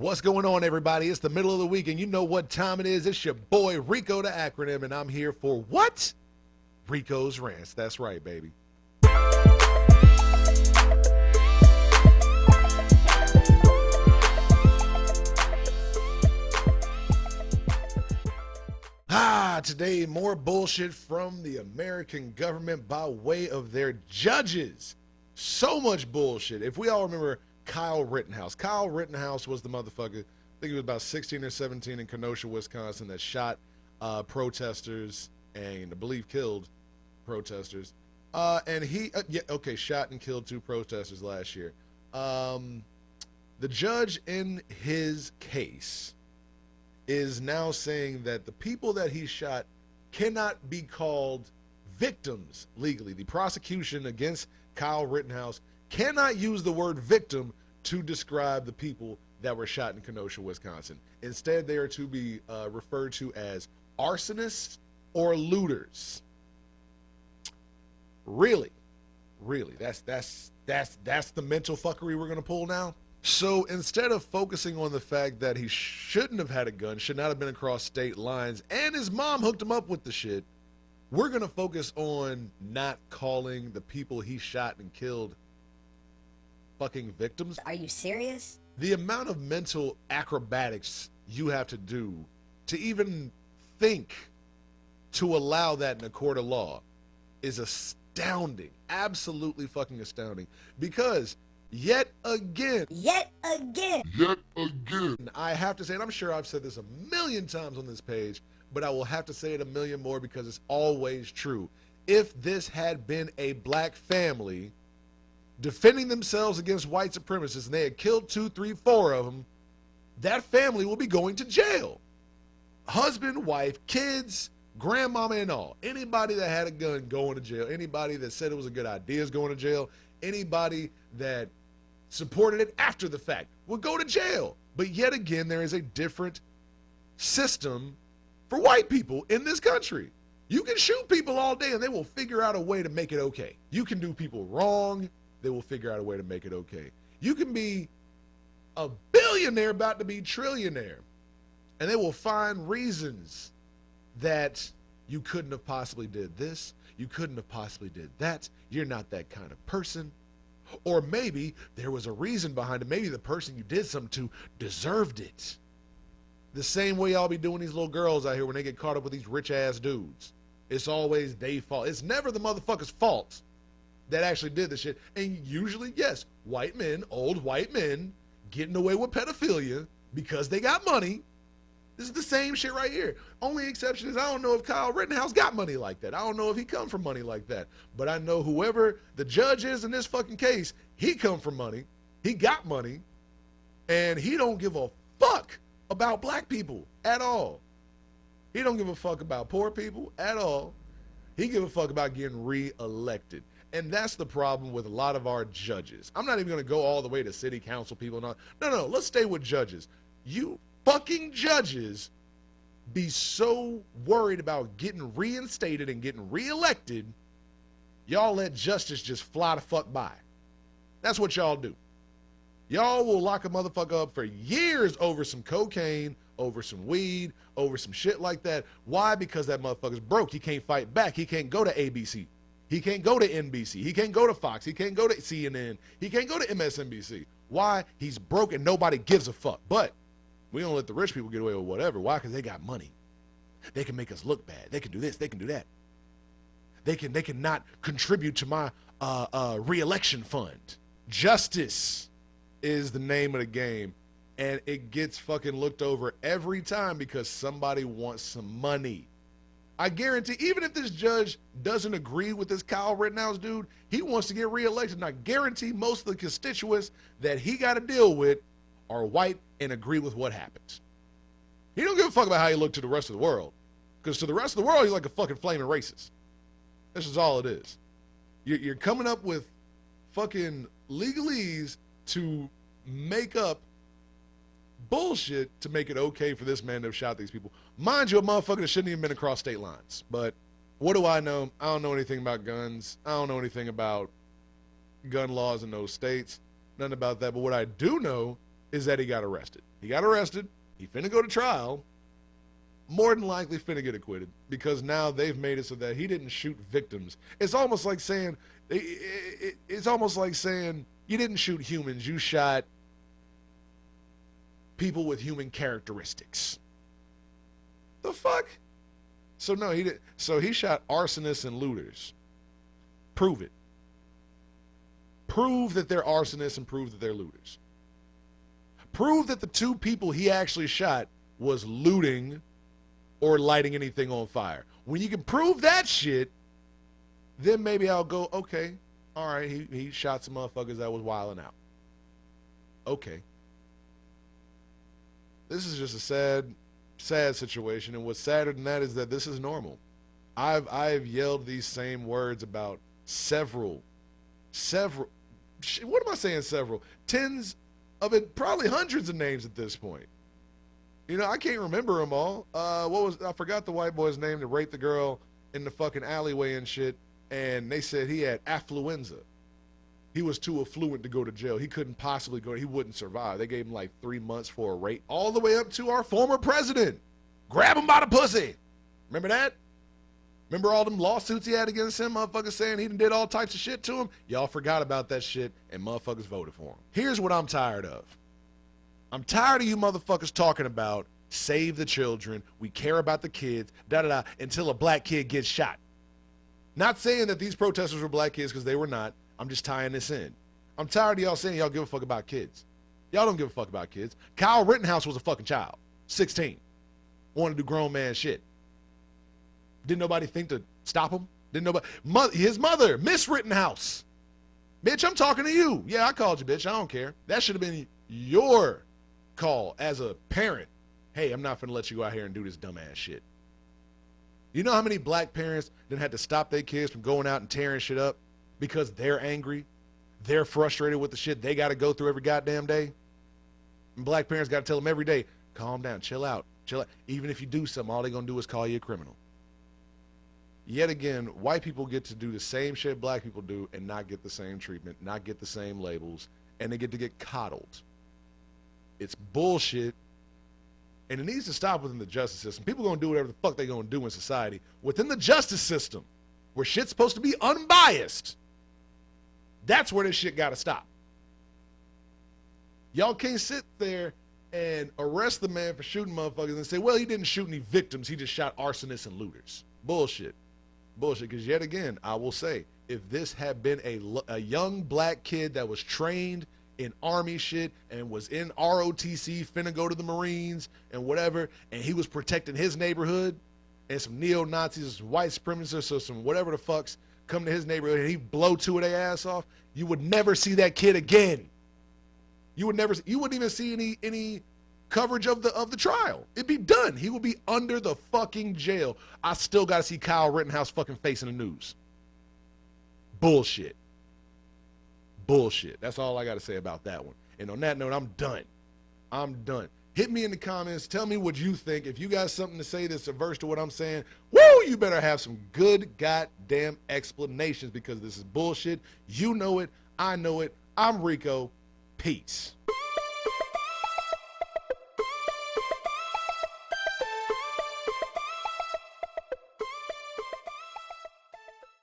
What's going on, everybody? It's the middle of the week, and you know what time it is. It's your boy, Rico, the acronym, and I'm here for what? Rico's Rants. That's right, baby. Today, more bullshit from the American government by way of their judges. So much bullshit. If we all remember Kyle Rittenhouse. Kyle Rittenhouse was the motherfucker, I think he was about 16 or 17 in Kenosha, Wisconsin, that shot protesters and I believe killed protesters. And he, shot and killed 2 protesters last year. The judge in his case is now saying that the people that he shot cannot be called victims legally. The prosecution against Kyle Rittenhouse cannot use the word victim to describe the people that were shot in Kenosha, Wisconsin. Instead, they are to be referred to as arsonists or looters. Really? That's the mental fuckery we're gonna pull now? So instead of focusing on the fact that he shouldn't have had a gun, should not have been across state lines, and his mom hooked him up with the shit, we're gonna focus on not calling the people he shot and killed fucking victims. Are you serious? The amount of mental acrobatics you have to do to even think to allow that in a court of law is astounding. Absolutely fucking astounding. Because yet again, I have to say, and I'm sure I've said this a million times on this page, but I will have to say it a million more because it's always true. If this had been a black family defending themselves against white supremacists and they had killed 2, 3, 4 of them, that family will be going to jail. Husband, wife, kids, grandmama and all. Anybody that had a gun going to jail. Anybody that said it was a good idea is going to jail. Anybody that supported it after the fact would go to jail. But yet again, there is a different system for white people in this country. You can shoot people all day and they will figure out a way to make it okay. You can do people wrong, they will figure out a way to make it okay. You can be a billionaire about to be trillionaire, and they will find reasons that you couldn't have possibly did this, you couldn't have possibly did that, you're not that kind of person. Or maybe there was a reason behind it. Maybe the person you did something to deserved it. The same way y'all be doing these little girls out here when they get caught up with these rich ass dudes. It's always their fault. It's never the motherfucker's fault that actually did the shit. And usually, yes, white men, old white men, getting away with pedophilia because they got money. This is the same shit right here. Only exception is I don't know if Kyle Rittenhouse got money like that. I don't know if he come from money like that. But I know whoever the judge is in this fucking case, he come from money. He got money. And he don't give a fuck about black people at all. He don't give a fuck about poor people at all. He give a fuck about getting re-elected. And that's the problem with a lot of our judges. I'm not even going to go all the way to city council people. No, let's stay with judges. You fucking judges be so worried about getting reinstated and getting reelected, y'all let justice just fly the fuck by. That's what y'all do. Y'all will lock a motherfucker up for years over some cocaine, over some weed, over some shit like that. Why? Because that motherfucker's broke. He can't fight back. He can't go to ABC. He can't go to NBC. He can't go to Fox. He can't go to CNN. He can't go to MSNBC. Why? He's broke and nobody gives a fuck. But we don't let the rich people get away with whatever. Why? Because they got money. They can make us look bad. They can do this. They can do that. They can not contribute to my re-election fund. Justice is the name of the game. And it gets fucking looked over every time because somebody wants some money. I guarantee, even if this judge doesn't agree with this Kyle Rittenhouse dude, he wants to get reelected. And I guarantee most of the constituents that he got to deal with are white and agree with what happens. He don't give a fuck about how he looked to the rest of the world. Because to the rest of the world, he's like a fucking flaming racist. This is all it is. You're coming up with fucking legalese to make up bullshit to make it okay for this man to have shot these people. Mind you, a motherfucker that shouldn't even been across state lines. But what do I know? I don't know anything about guns. I don't know anything about gun laws in those states. Nothing about that. But what I do know is that he got arrested. He got arrested. He finna go to trial. More than likely finna get acquitted because now they've made it so that he didn't shoot victims. It's almost like saying you didn't shoot humans, you shot people with human characteristics. The fuck? So no, he did. So he shot arsonists and looters. Prove it. Prove that they're arsonists and prove that they're looters. Prove that the two people he actually shot was looting or lighting anything on fire. When you can prove that shit, then maybe I'll go, okay, all right, he shot some motherfuckers that was wilding out. Okay. This is just a sad situation, and what's sadder than that is that this is normal. I've yelled these same words about several, what am I saying several? Tens of it, probably hundreds of names at this point. You know, I can't remember them all. I forgot the white boy's name that raped the girl in the fucking alleyway and shit, and they said he had affluenza. He was too affluent to go to jail. He couldn't possibly go. He wouldn't survive. They gave him like 3 months for a rape, all the way up to our former president. Grab him by the pussy. Remember that? Remember all them lawsuits he had against him? Motherfuckers saying he did all types of shit to him? Y'all forgot about that shit, and motherfuckers voted for him. Here's what I'm tired of. I'm tired of you motherfuckers talking about save the children, we care about the kids, da-da-da, until a black kid gets shot. Not saying that these protesters were black kids, because they were not. I'm just tying this in. I'm tired of y'all saying y'all give a fuck about kids. Y'all don't give a fuck about kids. Kyle Rittenhouse was a fucking child. 16. Wanted to do grown man shit. Didn't nobody think to stop him? Didn't nobody? His mother, Miss Rittenhouse. Bitch, I'm talking to you. Yeah, I called you, bitch. I don't care. That should have been your call as a parent. Hey, I'm not finna let you go out here and do this dumbass shit. You know how many black parents then had to stop their kids from going out and tearing shit up because they're angry? They're frustrated with the shit they got to go through every goddamn day? And black parents got to tell them every day, calm down, chill out, chill out. Even if you do something, all they're going to do is call you a criminal. Yet again, white people get to do the same shit black people do and not get the same treatment, not get the same labels, and they get to get coddled. It's bullshit, and it needs to stop within the justice system. People are going to do whatever the fuck they're going to do in society. Within the justice system, where shit's supposed to be unbiased, that's where this shit got to stop. Y'all can't sit there and arrest the man for shooting motherfuckers and say, well, he didn't shoot any victims, he just shot arsonists and looters. Bullshit. Bullshit, because yet again, I will say, if this had been a young black kid that was trained in army shit and was in ROTC, finna go to the Marines and whatever, and he was protecting his neighborhood, and some neo-Nazis or some white supremacists or some whatever the fucks come to his neighborhood and he blow two of their ass off, you would never see that kid again. You wouldn't even see any coverage of the trial. It'd be done. He would be under the fucking jail. I still gotta see Kyle Rittenhouse fucking face in the news. Bullshit. Bullshit. That's all I got to say about that one. And on that note, I'm done. I'm done. Hit me in the comments. Tell me what you think. If you got something to say that's averse to what I'm saying, woo, you better have some good goddamn explanations because this is bullshit. You know it. I know it. I'm Rico. Peace.